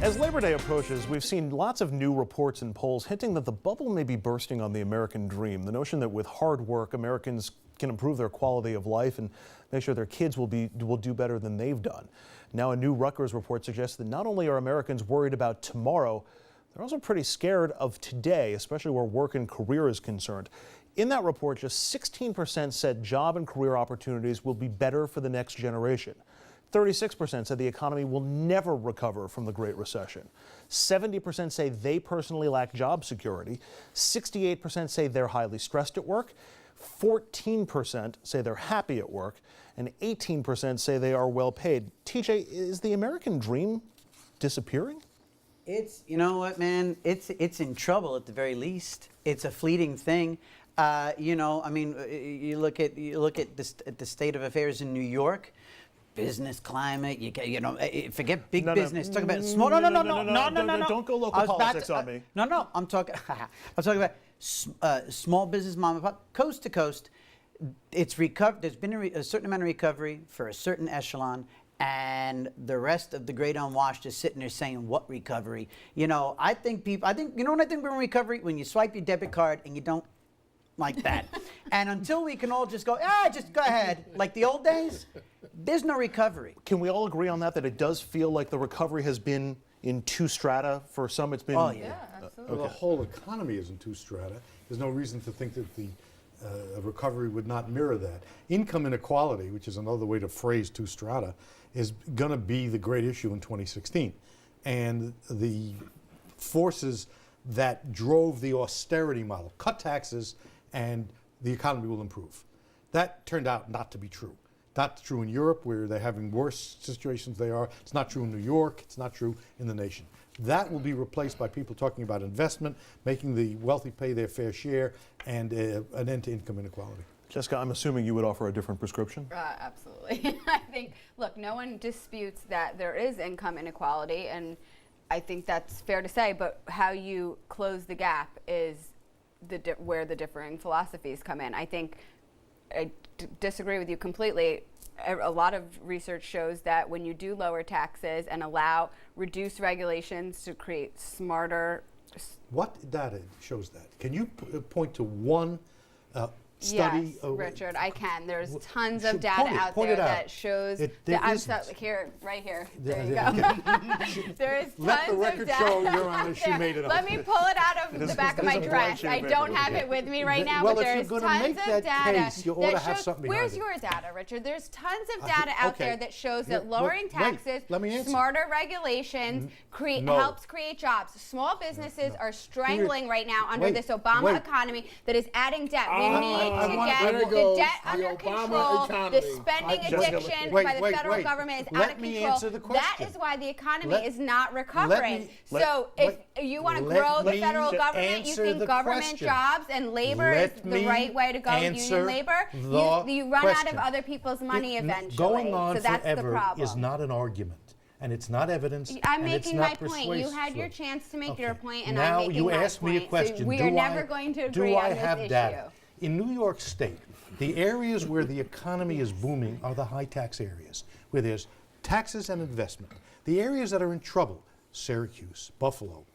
As Labor Day approaches, we've seen lots of new reports and polls hinting that the bubble may be bursting on the American dream. The notion that with hard work, Americans can improve their quality of life and make sure their kids will do better than they've done. Now, a new Rutgers report suggests that not only are Americans worried about tomorrow, they're also pretty scared of today, especially where work and career is concerned. In that report, just 16% said job and career opportunities will be better for the next generation. 36% said the economy will never recover from the Great Recession. 70% say they personally lack job security. 68% say they're highly stressed at work. 14% say they're happy at work. And 18% say they are well paid. TJ, is the American dream disappearing? It's, you know what, man, it's in trouble at the very least. It's a fleeting thing. You look at the state of affairs in New York. Business climate, forget big business. Talk about small. No. Don't go local politics on me. No. I'm talking about small business, mom and pop, coast to coast. It's recovered. There's been a certain amount of recovery for a certain echelon, and the rest of the great unwashed is sitting there saying, "What recovery?" I think we're in recovery when you swipe your debit card and you don't like that. And until we can all just go ahead, like the old days, there's no recovery. Can we all agree on that it does feel like the recovery has been in two strata? For some, it's been... Oh, yeah. Absolutely. Well, the whole economy is in two strata. There's no reason to think that the recovery would not mirror that. Income inequality, which is another way to phrase two strata, is going to be the great issue in 2016. And the forces that drove the austerity model, cut taxes, and the economy will improve. That turned out not to be true. Not true in Europe, where they're having worse situations they are. It's not true in New York. It's not true in the nation. That will be replaced by people talking about investment, making the wealthy pay their fair share, and an end to income inequality. Jessica, I'm assuming you would offer a different prescription? Absolutely. I think, look, no one disputes that there is income inequality, and I think that's fair to say, but how you close the gap is where the differing philosophies come in. I think I disagree with you completely. A lot of research shows that when you do lower taxes and allow reduced regulations to create smarter... What data shows that? Can you point to one study? Yes, Richard, I can. There's tons of data out there that shows... right here. There you go. There is Let the tons record of data show, Your Honor, she made it up. Let me pull it out of the back of my dress. I don't have it with me right now, but there's tons of data you ought to have something behind Where's it. your data, Richard? There's tons of data out there that shows that lowering taxes, smarter regulations, helps create jobs. Small businesses are strangling right now under this Obama economy that is adding debt. We need to get the debt under control. The spending addiction by the federal government is out of control. That is why the economy is not recovering. So if you want to grow the federal government, you think government jobs and labor is the right way to go, union labor, you run out of other people's money eventually. Going on so that's the forever problem. is not an argument. And it's not evidence. I'm and making it's not my point. You had your chance to make your point, and I'm making my point. Now you asked me a question. So we are never going to agree on this issue. Data? In New York State, the areas where the economy is booming are the high tax areas, where there's taxes and investment. The areas that are in trouble, Syracuse, Buffalo,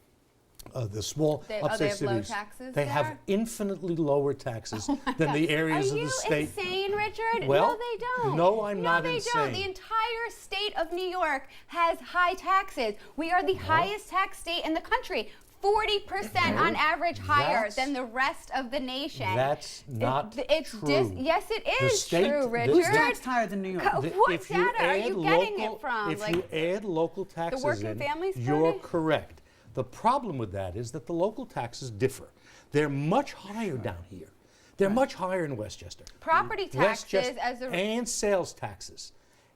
the small upstate cities, low taxes they have infinitely lower taxes than the areas of the state. Are you insane, Richard? Well, no, they don't. No, I'm not insane. No, they don't. The entire state of New York has high taxes. We are the highest tax state in the country. 40% on average higher than the rest of the nation. That's not true. Yes, it is true, Richard. Who's taxed higher than New York? What data are you getting it from? If you add local taxes the working families you're correct. The problem with that is that the local taxes differ. They're much higher down here. They're much higher in Westchester. Property taxes and sales taxes.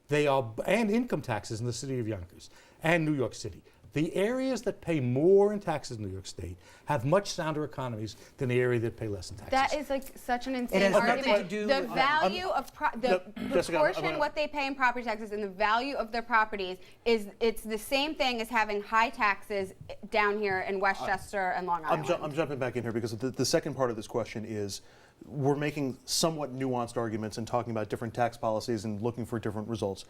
They are, and income taxes in the city of Yonkers and New York City. The areas that pay more in taxes in New York State have much sounder economies than the area that pay less in taxes. That is like such an insane argument. The value of the proportion what they pay in property taxes and the value of their properties it's the same thing as having high taxes down here in Westchester and Long Island. I'm jumping back in here because the second part of this question is we're making somewhat nuanced arguments and talking about different tax policies and looking for different results.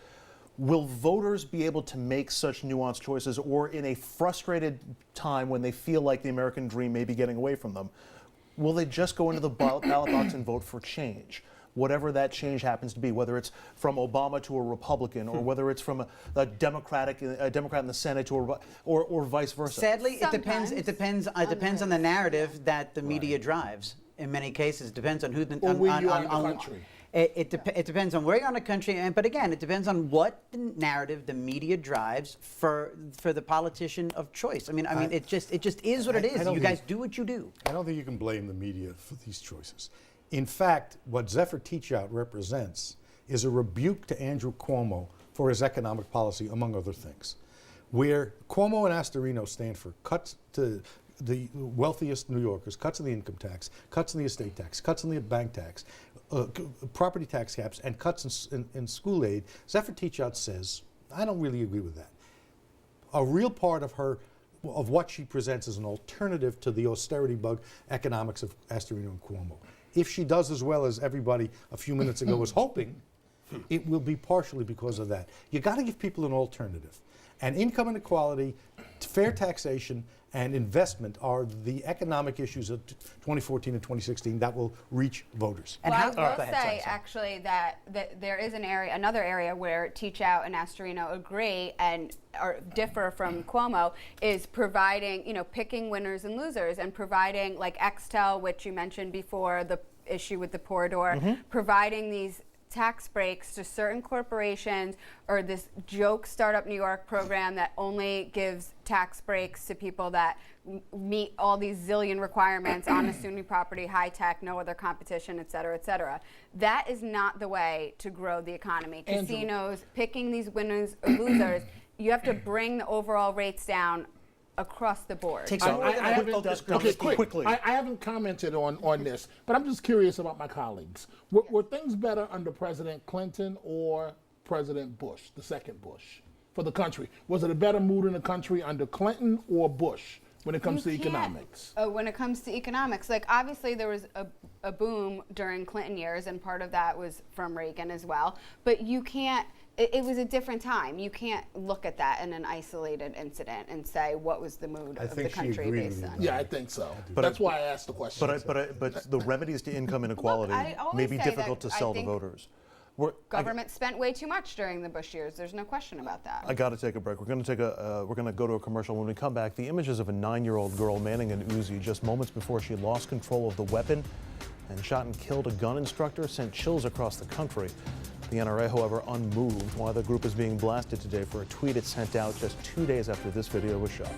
Will voters be able to make such nuanced choices, or in a frustrated time when they feel like the American dream may be getting away from them, will they just go into the ballot box and vote for change? Whatever that change happens to be, whether it's from Obama to a Republican, or whether it's from a Democrat in the Senate to or vice versa. Sadly, it depends. It depends on the narrative that the media drives. In many cases, it depends on who the where you are in the country. It depends on where you are in the country, but again, it depends on what the narrative the media drives for the politician of choice. I mean, it just is what it is. You guys do what you do. I don't think you can blame the media for these choices. In fact, what Zephyr Teachout represents is a rebuke to Andrew Cuomo for his economic policy, among other things, where Cuomo and Astorino stand for cuts to the wealthiest New Yorkers, cuts in the income tax, cuts in the estate tax, cuts in the bank tax, property tax caps, and cuts in school aid. Zephyr Teachout says, I don't really agree with that. A real part of what she presents as an alternative to the austerity bug economics of Astorino and Cuomo. If she does as well as everybody a few minutes ago was hoping, it will be partially because of that. You got to give people an alternative. And income inequality, fair taxation, and investment are the economic issues of 2014 and 2016 that will reach voters. And I will say, actually, that there is another area where Teachout and Astorino agree and differ from Cuomo, is providing, picking winners and losers, and providing, like Extel, which you mentioned before, the issue with the Porridor, providing these tax breaks to certain corporations, or this joke Startup New York program that only gives tax breaks to people that meet all these zillion requirements on SUNY property, high tech, no other competition, et cetera, et cetera. That is not the way to grow the economy. Casinos, picking these winners or losers, you have to bring the overall rates down across the board. I haven't commented on this, but I'm just curious about my colleagues. Were things better under President Clinton or President Bush, the second Bush, for the country? Was it a better mood in the country under Clinton or Bush when it comes to economics? When it comes to economics, like obviously there was a boom during Clinton years, and part of that was from Reagan as well, but you can't, it was a different time. You can't look at that in an isolated incident and say what was the mood of the country based on. Yeah, I think so. But that's why I asked the question. But the remedies to income inequality may be difficult to sell to voters. Government spent way too much during the Bush years. There's no question about that. I got to take a break. We're going to go to a commercial. When we come back, the images of a 9-year-old girl manning an Uzi just moments before she lost control of the weapon and shot and killed a gun instructor sent chills across the country. The NRA, however, unmoved, while the group is being blasted today for a tweet it sent out just 2 days after this video was shot.